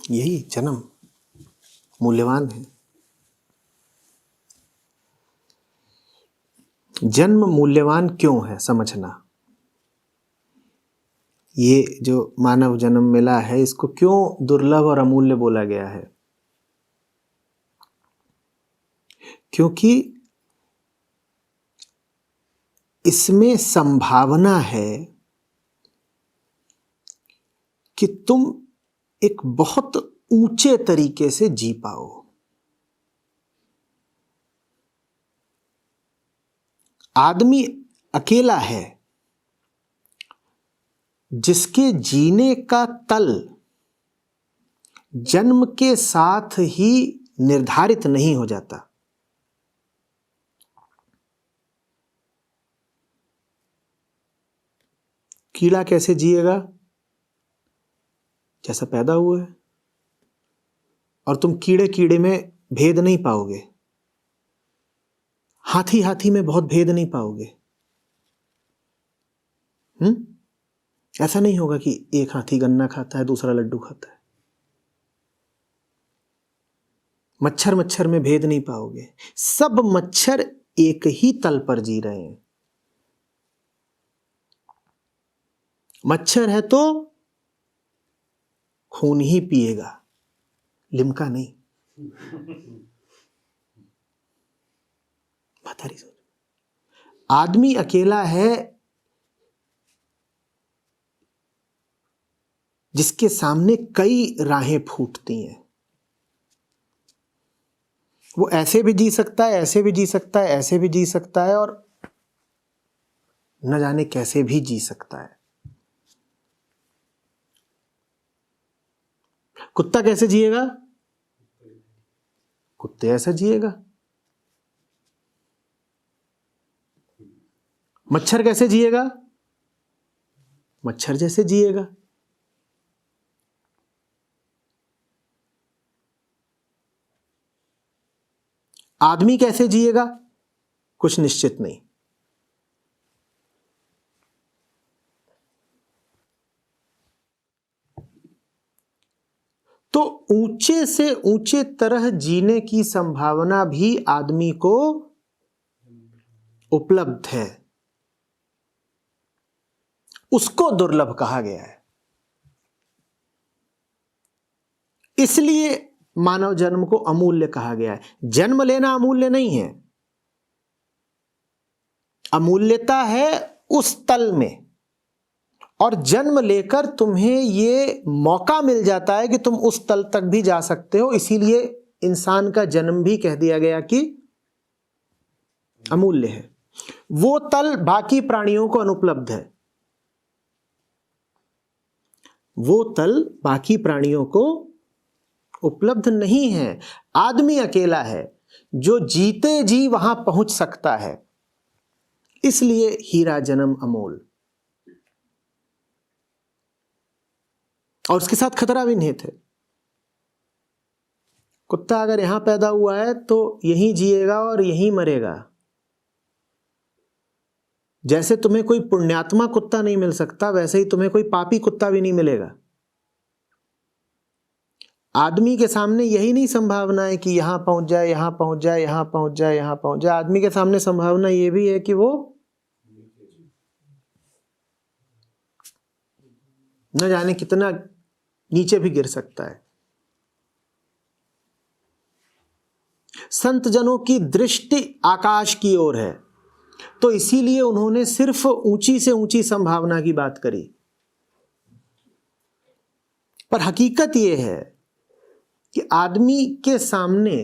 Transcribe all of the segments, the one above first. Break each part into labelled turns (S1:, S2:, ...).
S1: यही जन्म मूल्यवान है। जन्म मूल्यवान क्यों है समझना। ये जो मानव जन्म मिला है इसको क्यों दुर्लभ और अमूल्य बोला गया है? क्योंकि इसमें संभावना है कि तुम एक बहुत ऊंचे तरीके से जी पाओ। आदमी अकेला है जिसके जीने का तल जन्म के साथ ही निर्धारित नहीं हो जाता। कीड़ा कैसे जिएगा? जैसा पैदा हुआ है। और तुम कीड़े कीड़े में भेद नहीं पाओगे, हाथी हाथी में बहुत भेद नहीं पाओगे। ऐसा नहीं होगा कि एक हाथी गन्ना खाता है दूसरा लड्डू खाता है। मच्छर मच्छर में भेद नहीं पाओगे। सब मच्छर एक ही तल पर जी रहे हैं। मच्छर है तो खून ही पिएगा, लिमका नहीं। बता रही सोच। आदमी अकेला है जिसके सामने कई राहें फूटती हैं। वो ऐसे भी जी सकता है, ऐसे भी जी सकता है, ऐसे भी जी सकता है, और न जाने कैसे भी जी सकता है। कुत्ता कैसे जिएगा? कुत्ते ऐसा जिएगा। मच्छर कैसे जिएगा? मच्छर जैसे जिएगा। आदमी कैसे जिएगा? कुछ निश्चित नहीं। तो ऊंचे से ऊंचे तरह जीने की संभावना भी आदमी को उपलब्ध है, उसको दुर्लभ कहा गया है। इसलिए मानव जन्म को अमूल्य कहा गया है। जन्म लेना अमूल्य नहीं है, अमूल्यता है उस तल में। और जन्म लेकर तुम्हें ये मौका मिल जाता है कि तुम उस तल तक भी जा सकते हो। इसीलिए इंसान का जन्म भी कह दिया गया कि अमूल्य है। वो तल बाकी प्राणियों को अनुपलब्ध है। वो तल बाकी प्राणियों को उपलब्ध नहीं है। आदमी अकेला है जो जीते जी वहां पहुंच सकता है। इसलिए हीरा जन्म अमोल, और उसके साथ खतरा भी निहित है। कुत्ता अगर यहां पैदा हुआ है तो यहीं जिएगा और यहीं मरेगा। जैसे तुम्हें कोई पुण्यात्मा कुत्ता नहीं मिल सकता, वैसे ही तुम्हें कोई पापी कुत्ता भी नहीं मिलेगा। आदमी के सामने यही नहीं संभावना है कि यहां पहुंच जाए, यहां पहुंच जाए, यहां पहुंच जाए, यहां पहुंच जाए। आदमी के सामने संभावना यह भी है कि वो न जाने कितना नीचे भी गिर सकता है। संत जनों की दृष्टि आकाश की ओर है, तो इसीलिए उन्होंने सिर्फ ऊंची से ऊंची संभावना की बात करी। पर हकीकत यह है कि आदमी के सामने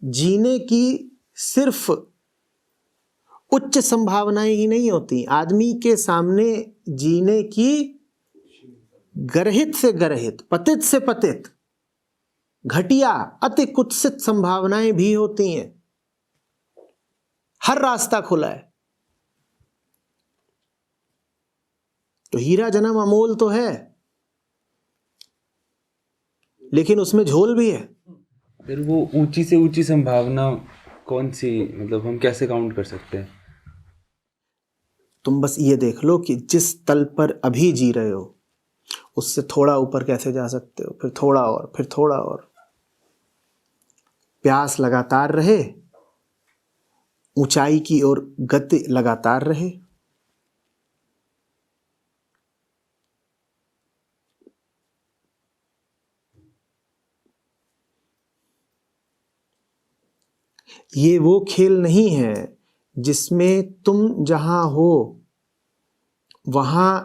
S1: जीने की सिर्फ उच्च संभावनाएं ही नहीं होती, आदमी के सामने जीने की गर्हित से गर्हित, पतित से पतित, घटिया, अति कुत्सित संभावनाएं भी होती हैं। हर रास्ता खुला है। तो हीरा जन्म अमोल तो है, लेकिन उसमें झोल भी है।
S2: फिर वो ऊंची से ऊंची संभावना कौन सी, मतलब हम कैसे काउंट कर सकते हैं?
S1: तुम बस ये देख लो कि जिस तल पर अभी जी रहे हो, उससे थोड़ा ऊपर कैसे जा सकते हो, फिर थोड़ा और, फिर थोड़ा और। प्यास लगातार रहे, ऊंचाई की ओर गति लगातार रहे। ये वो खेल नहीं है जिसमें तुम जहां हो वहां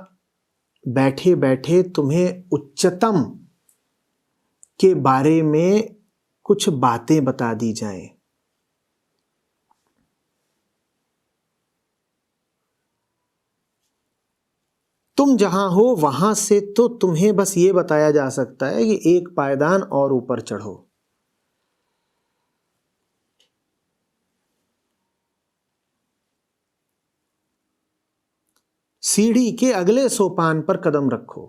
S1: बैठे बैठे तुम्हें उच्चतम के बारे में कुछ बातें बता दी जाएं। तुम जहां हो वहां से तो तुम्हें बस ये बताया जा सकता है कि एक पायदान और ऊपर चढ़ो। सीढ़ी के अगले सोपान पर कदम रखो।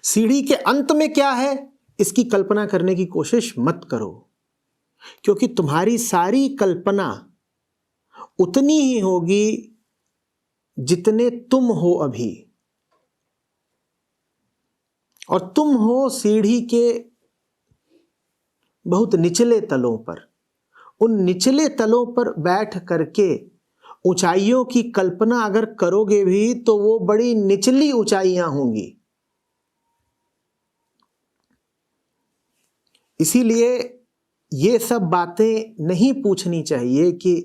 S1: सीढ़ी के अंत में क्या है इसकी कल्पना करने की कोशिश मत करो, क्योंकि तुम्हारी सारी कल्पना उतनी ही होगी जितने तुम हो अभी, और तुम हो सीढ़ी के बहुत निचले तलों पर। उन निचले तलों पर बैठ करके ऊंचाइयों की कल्पना अगर करोगे भी तो वो बड़ी निचली ऊंचाइयां होंगी। इसीलिए ये सब बातें नहीं पूछनी चाहिए कि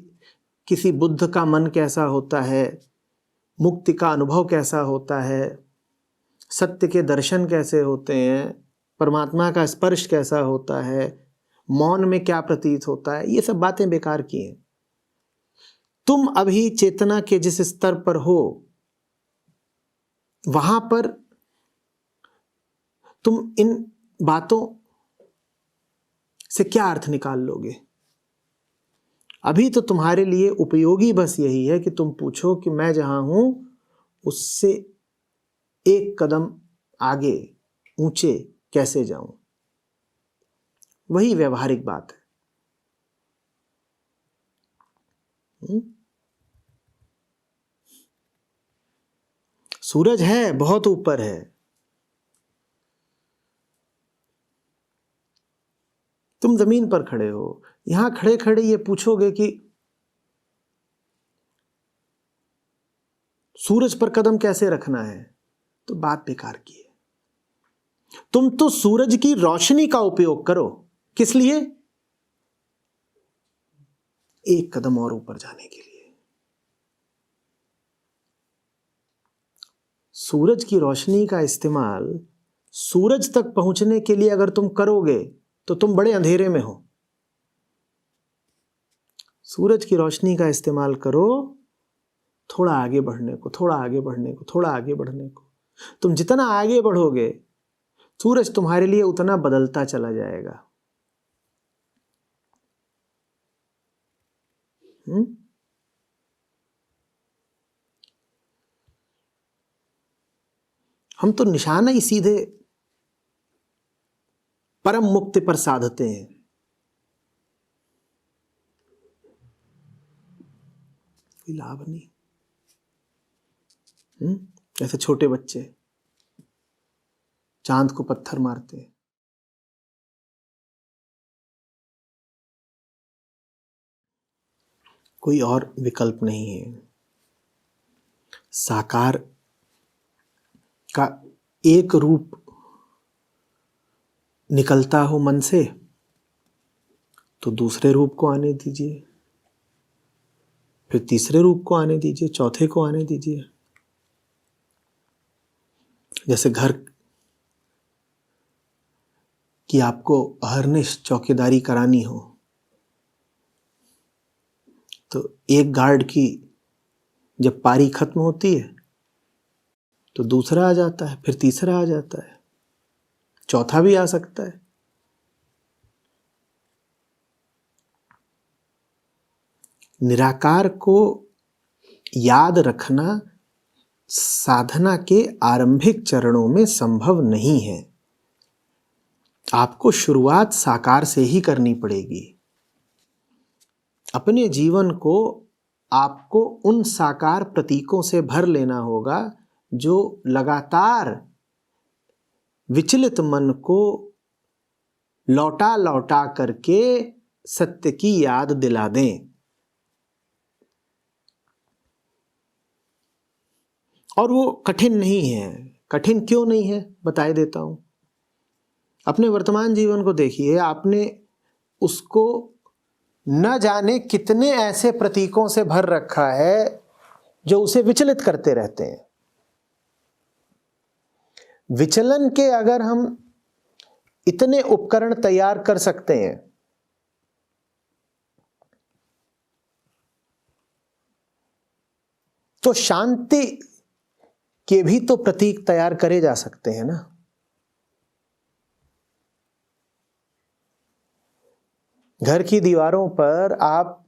S1: किसी बुद्ध का मन कैसा होता है, मुक्ति का अनुभव कैसा होता है, सत्य के दर्शन कैसे होते हैं, परमात्मा का स्पर्श कैसा होता है, मौन में क्या प्रतीत होता है। ये सब बातें बेकार की हैं। तुम अभी चेतना के जिस स्तर पर हो वहां पर तुम इन बातों से क्या अर्थ निकाल लोगे। अभी तो तुम्हारे लिए उपयोगी बस यही है कि तुम पूछो कि मैं जहां हूं उससे एक कदम आगे ऊंचे कैसे जाऊं। वही व्यवहारिक बात है। सूरज है, बहुत ऊपर है। तुम जमीन पर खड़े हो, यहां खड़े खड़े ये पूछोगे कि सूरज पर कदम कैसे रखना है, तो बात बेकार की है। तुम तो सूरज की रोशनी का उपयोग करो। किस लिए? एक कदम और ऊपर जाने के लिए। सूरज की रोशनी का इस्तेमाल सूरज तक पहुंचने के लिए अगर तुम करोगे तो तुम बड़े अंधेरे में हो। सूरज की रोशनी का इस्तेमाल करो थोड़ा आगे बढ़ने को, थोड़ा आगे बढ़ने को, थोड़ा आगे बढ़ने को। तुम जितना आगे बढ़ोगे सूरज तुम्हारे लिए उतना बदलता चला जाएगा। हम तो निशाना ही सीधे परम मुक्ति पर साधते हैं। कोई लाभ नहीं। ऐसे छोटे बच्चे चांद को पत्थर मारते हैं। कोई और विकल्प नहीं है। साकार का एक रूप निकलता हो मन से तो दूसरे रूप को आने दीजिए, फिर तीसरे रूप को आने दीजिए, चौथे को आने दीजिए। जैसे घर की आपको अहर्निश चौकीदारी करानी हो तो एक गार्ड की जब पारी खत्म होती है तो दूसरा आ जाता है, फिर तीसरा आ जाता है, चौथा भी आ सकता है। निराकार को याद रखना साधना के आरंभिक चरणों में संभव नहीं है। आपको शुरुआत साकार से ही करनी पड़ेगी। अपने जीवन को आपको उन साकार प्रतीकों से भर लेना होगा जो लगातार विचलित मन को लौटा लौटा करके सत्य की याद दिला दें। और वो कठिन नहीं है। कठिन क्यों नहीं है बताए देता हूं। अपने वर्तमान जीवन को देखिए, आपने उसको न जाने कितने ऐसे प्रतीकों से भर रखा है जो उसे विचलित करते रहते हैं। विचलन के अगर हम इतने उपकरण तैयार कर सकते हैं तो शांति के भी तो प्रतीक तैयार करे जा सकते हैं ना। घर की दीवारों पर आप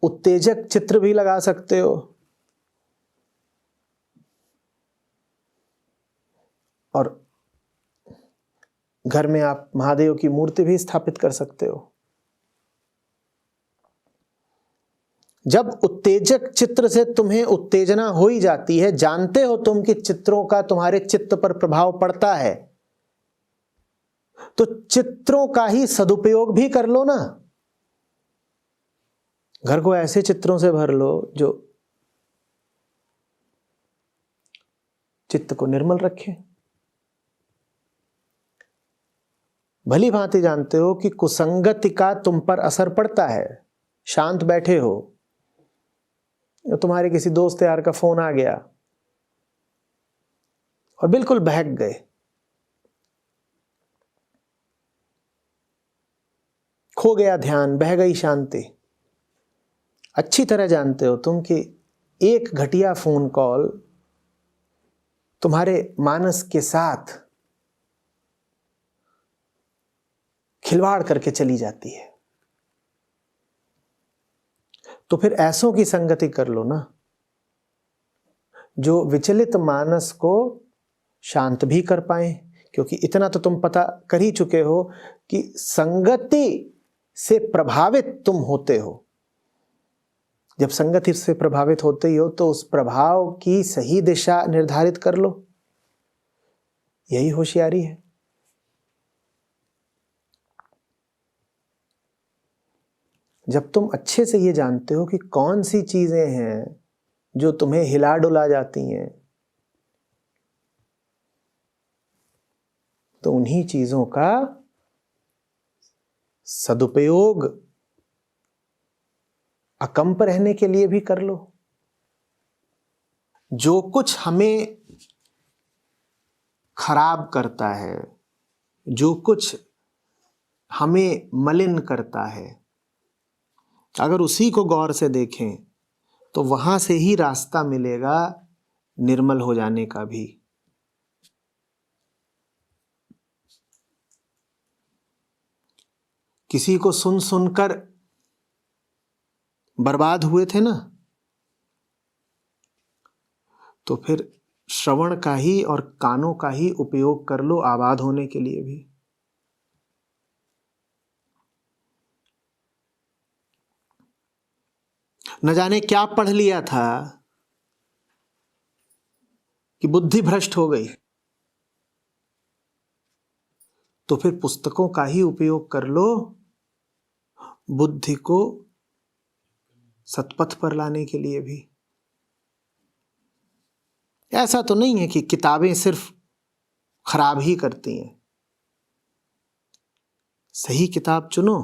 S1: उत्तेजक चित्र भी लगा सकते हो और घर में आप महादेव की मूर्ति भी स्थापित कर सकते हो। जब उत्तेजक चित्र से तुम्हें उत्तेजना हो ही जाती है, जानते हो तुम कि चित्रों का तुम्हारे चित्त पर प्रभाव पड़ता है, तो चित्रों का ही सदुपयोग भी कर लो ना। घर को ऐसे चित्रों से भर लो जो चित्त को निर्मल रखे। भली भांति जानते हो कि कुसंगति का तुम पर असर पड़ता है। शांत बैठे हो, तुम्हारे किसी दोस्त यार का फोन आ गया और बिल्कुल बहक गए, खो गया ध्यान, बह गई शांति। अच्छी तरह जानते हो तुम कि एक घटिया फोन कॉल तुम्हारे मानस के साथ खिलवाड़ करके चली जाती है। तो फिर ऐसों की संगति कर लो ना जो विचलित मानस को शांत भी कर पाए। क्योंकि इतना तो तुम पता कर ही चुके हो कि संगति से प्रभावित तुम होते हो। जब संगति से प्रभावित होते ही हो तो उस प्रभाव की सही दिशा निर्धारित कर लो। यही होशियारी है। जब तुम अच्छे से ये जानते हो कि कौन सी चीजें हैं जो तुम्हें हिला डुला जाती हैं, तो उन्हीं चीजों का सदुपयोग अकंप रहने के लिए भी कर लो। जो कुछ हमें खराब करता है, जो कुछ हमें मलिन करता है, अगर उसी को गौर से देखें तो वहां से ही रास्ता मिलेगा निर्मल हो जाने का भी। किसी को सुन सुनकर बर्बाद हुए थे ना, तो फिर श्रवण का ही और कानों का ही उपयोग कर लो आबाद होने के लिए भी। न जाने क्या पढ़ लिया था कि बुद्धि भ्रष्ट हो गई, तो फिर पुस्तकों का ही उपयोग कर लो बुद्धि को सतपथ पर लाने के लिए भी। ऐसा तो नहीं है कि किताबें सिर्फ खराब ही करती हैं। सही किताब चुनो।